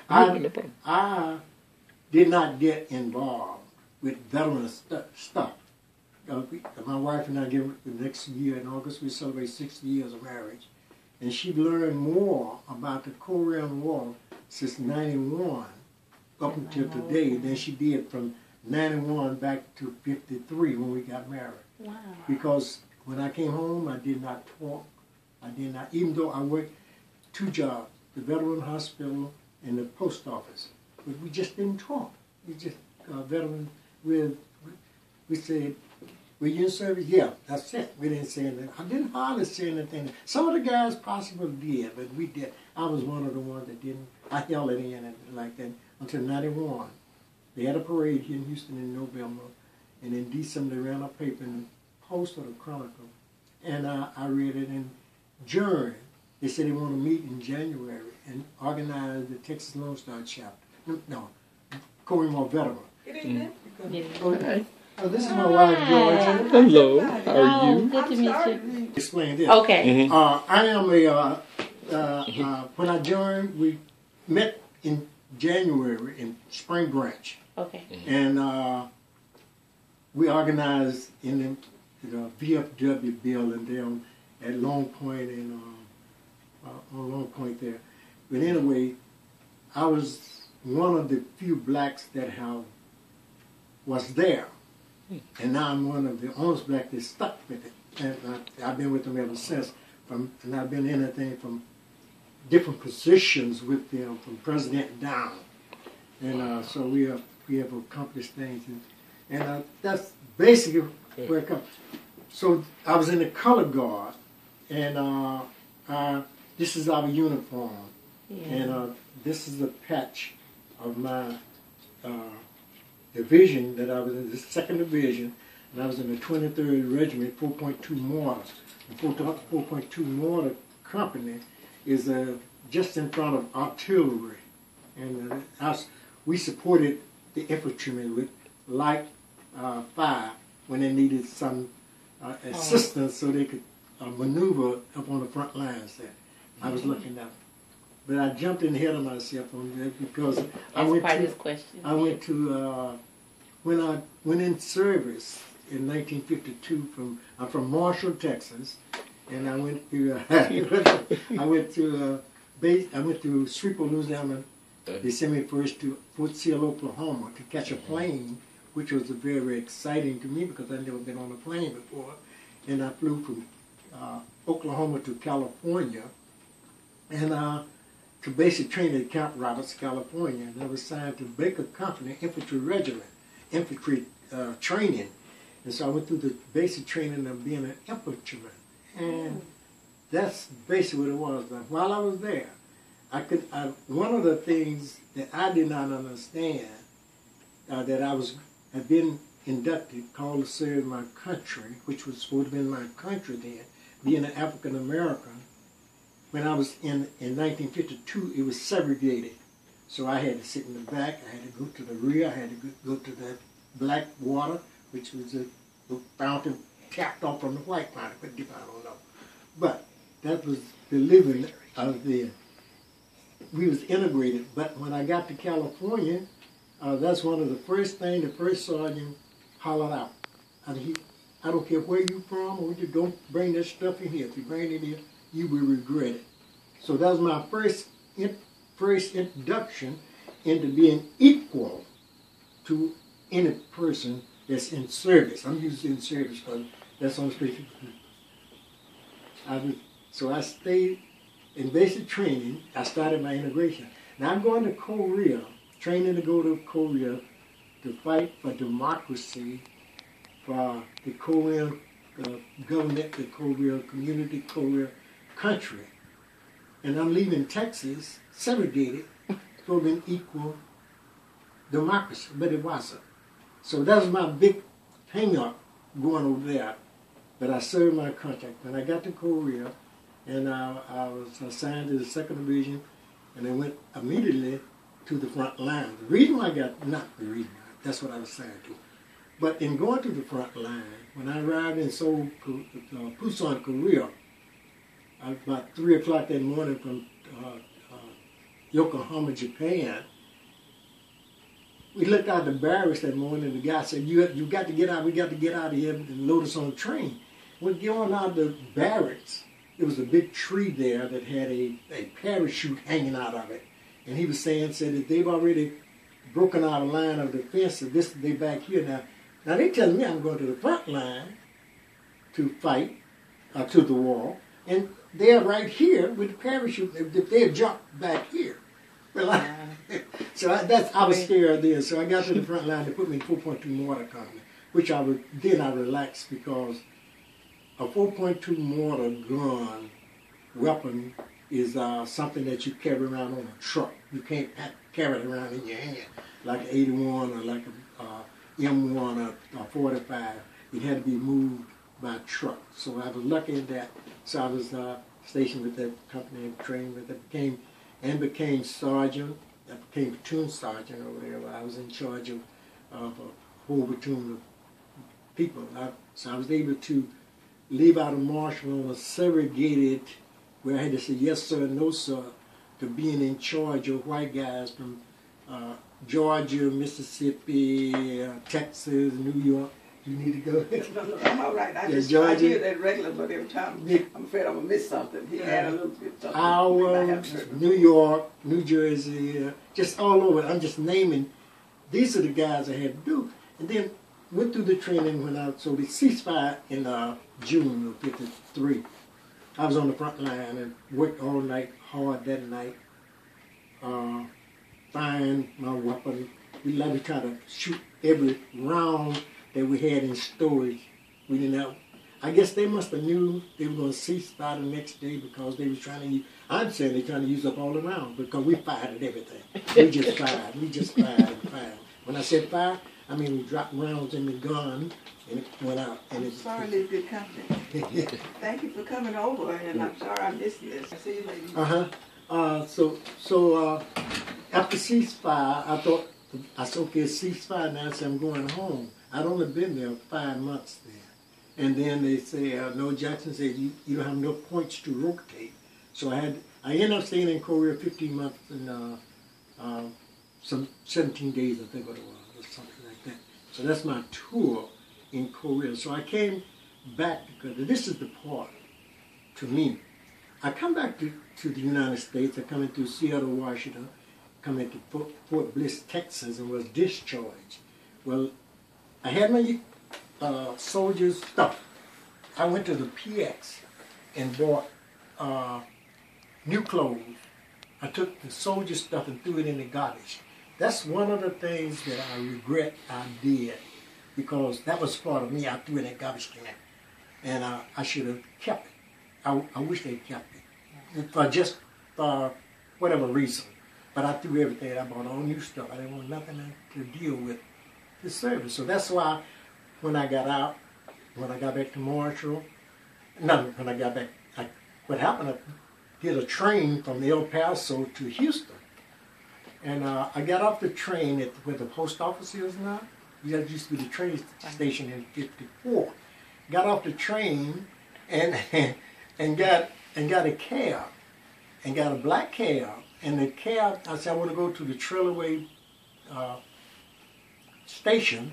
I did not get involved with veteran stuff. My wife and I, the next year in August, we celebrate 60 years of marriage. And she learned more about the Korean War since 91 up until today than she did from 91 back to 53 when we got married. Wow. Because when I came home, I did not talk. I did not, even though I worked 2 jobs, the Veteran Hospital and the post office. But we just didn't talk. We just, veteran, we said, were you in service? Yeah, that's it. We didn't say anything. I didn't hardly say anything. Some of the guys possibly did, but we did. I was one of the ones that didn't. I held it in and like that until 91. They had a parade here in Houston in November, and in December they ran a paper in the Post or the Chronicle, and I read it in June. They said they want to meet in January and organize the Texas Lone Star chapter. No, Korean War veteran. Oh, this is my wife, Georgia. Hello, how are you? Good to meet you. Explain this. Okay. I am a, when I joined, we met in January in Spring Branch. Okay. And we organized in the VFW building down at Long Point and on Long Point there. But anyway, I was one of the few blacks that was there. And now I'm one of the only black that stuck with it. And I've been with them ever since. And I've been in anything from different positions with them, from president down. And so we have accomplished things. And that's basically where it comes. So I was in the color guard. And this is our uniform. Yeah. And this is the patch of my division that I was in, the 2nd Division, and I was in the 23rd Regiment, 4.2 Mortar. The 4.2 Mortar Company is just in front of artillery, and we supported the infantrymen with light fire when they needed some assistance so they could maneuver up on the front lines there. I was looking at. But I jumped in ahead of myself on that because I went to when I went in service in 1952. I'm from Marshall, Texas, and I went to I went to Shreveport, Louisiana. They sent me first to Fort Sill, Oklahoma, to catch a plane, which was very exciting to me because I'd never been on a plane before. And I flew from Oklahoma to California, and to basic training at Camp Roberts, California. And I was assigned to Baker Company Infantry Regiment, infantry training. And so I went through the basic training of being an infantryman. And that's basically what it was. Now, while I was there, one of the things that I did not understand, that had been inducted, called to serve my country, which was supposed to be my country then, being an African American. When I was in 1952, it was segregated. So I had to sit in the back, I had to go to the rear, I had to go to that black water, which was a fountain tapped off from the white fountain, but deep, I don't know. But that was the living of the, we was integrated. But when I got to California, that's one of the first things the first sergeant hollered out. I don't care where you from, or you don't bring that stuff in here. If you bring it here, you will regret it. So that was my first introduction into being equal to any person that's in service. I'm using in service because that's on specific. So I stayed in basic training. I started my integration. Now I'm going to Korea, training to go to Korea to fight for democracy, for the Korean government, the Korean community, Korean country. And I'm leaving Texas, segregated, for an equal democracy, but it wasn't. So that was my big hang-up going over there. But I served my country. When I got to Korea, and I was assigned to the 2nd Division, and I went immediately to the front line. The reason why I got, not the reason, that's what I was assigned to. But in going to the front line, when I arrived in Seoul, Busan, Korea, about 3 o'clock that morning from Yokohama, Japan. We looked out the barracks that morning, and the guy said, you got to get out, we got to get out of here and load us on the train. When we get on out of the barracks, there was a big tree there that had a parachute hanging out of it. And he was said that they've already broken out a line of defense, so they back here now. Now they telling me I'm going to the front line to fight, to the wall, and they're right here with the parachute. They've jumped back here. Well, I was scared then. So I got to the front line. They put me in 4.2 mortar company, which I relaxed because a 4.2 mortar gun weapon is something that you carry around on a truck. You can't carry it around in your hand like an 81 or like a M1 or 45. It had to be moved by truck. So I was lucky in that. So I was stationed with that company and trained with it. Became sergeant. I became platoon sergeant over there. I was in charge of a whole platoon of people. So I was able to leave out of Marshall on a segregated, where I had to say yes sir, no sir, to being in charge of white guys from Georgia, Mississippi, Texas, New York. You need to go. No, I'm all right. I hear that regular, but every time I'm afraid I'm going to miss something. He had a little bit something. Iowa, New York, New Jersey, just all over. I'm just naming. These are the guys I had to do. And then went through the training when so the ceasefire in June of '53. I was on the front line and worked all night, hard that night, firing my weapon. We like to try to shoot every round that we had in storage. We didn't have, I guess they must have knew they were going to cease fire the next day because they was trying to use, I'm saying they're trying to use up all the rounds because we fired at everything. We just fired and fired. When I said fire, I mean we dropped rounds in the gun and it went out. And I'm sorry, leave good company. Thank you for coming over, and I'm sorry I missed this. I see you later. So after ceasefire, I thought, I said, okay, ceasefire now, so I'm going home. I'd only been there 5 months there. And then they say, no, Jackson said, you don't have enough points to rotate. So I ended up staying in Korea 15 months and some 17 days, I think what it was, or something like that. So that's my tour in Korea. So I came back, because this is the part, to me. I come back to the United States. I come into Seattle, Washington, come into Fort Bliss, Texas, and was discharged. Well, I had my soldier's stuff. I went to the PX and bought new clothes. I took the soldier's stuff and threw it in the garbage. That's one of the things that I regret I did, because that was part of me. I threw it in the garbage can, and I should have kept it. I wish they kept it, for whatever reason. But I threw everything. I bought all new stuff. I didn't want nothing to deal with the service. So that's why when I got out, when I got back to Marshall, when I got back, what happened, I did a train from El Paso to Houston. And I got off the train at where the post office is now. That used to be the train station in '54. Got off the train and got a cab, and got a black cab. And the cab, I said, I want to go to the Trillaway station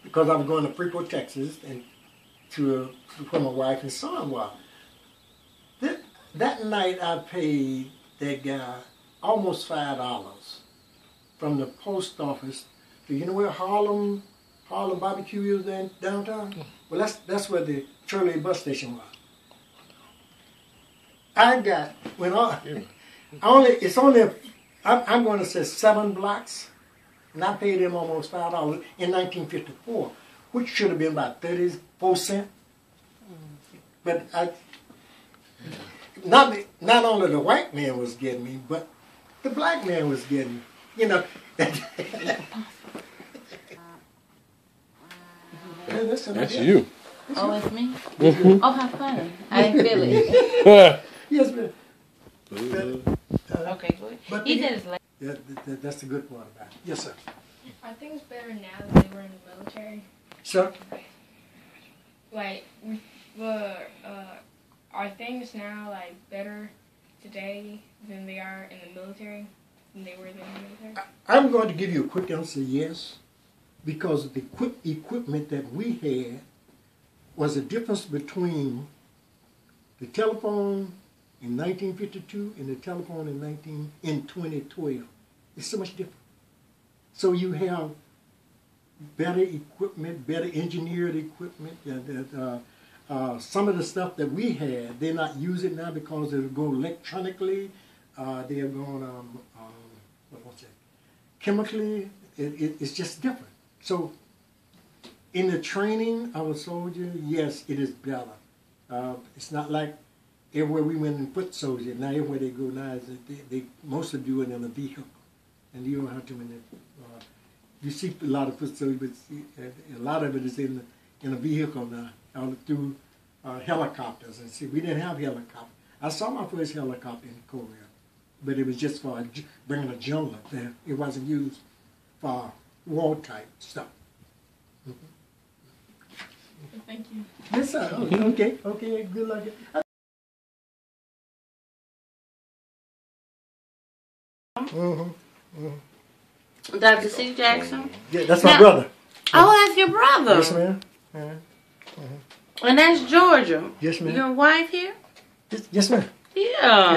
because I was going to Freeport, Texas, and to where my wife and son were. That night I paid that guy almost $5 from the post office. Do you know where Harlem Barbecue is in downtown? Well, that's where the Trillaway bus station was. I'm going to say 7 blocks, and I paid him almost $5 in 1954, which should have been about 34 cents. But not only the white man was getting me, but the black man was getting me. You know. That's you. Oh, it's me? Mm-hmm. Oh, how funny. I didn't feel it. Yes, ma'am. Okay, good. He said it's late. Yeah, that's the good part about it. Yes, sir. Are things better now than they were in the military? Sir? Like, are things now, like, better today than they are in the military? when they were in the military? I'm going to give you a quick answer, yes, because the equipment that we had was a difference between the telephone in 1952 and the telephone in 2012. It's so much different. So you have better equipment, better engineered equipment. Some of the stuff that we had, they're not using now because it'll go electronically. They're going what's it? Chemically. It's just different. So in the training of a soldier, yes, it is better. It's not like everywhere we went in foot soldier. Now everywhere they go now, they mostly do it in a vehicle, and you don't have too many. You see a lot of foot soldiers, but a lot of it is in a vehicle now, all through helicopters. And see, we didn't have helicopters. I saw my first helicopter in Korea, but it was just for bringing a jungle up there. It wasn't used for war type stuff. Thank you. Yes, sir. Okay, good luck. Dr. C. Jackson? Yeah, that's my brother. Oh, that's your brother. Yes, ma'am. And that's Georgia. Yes, ma'am. Your wife here? Yes, ma'am. Yeah.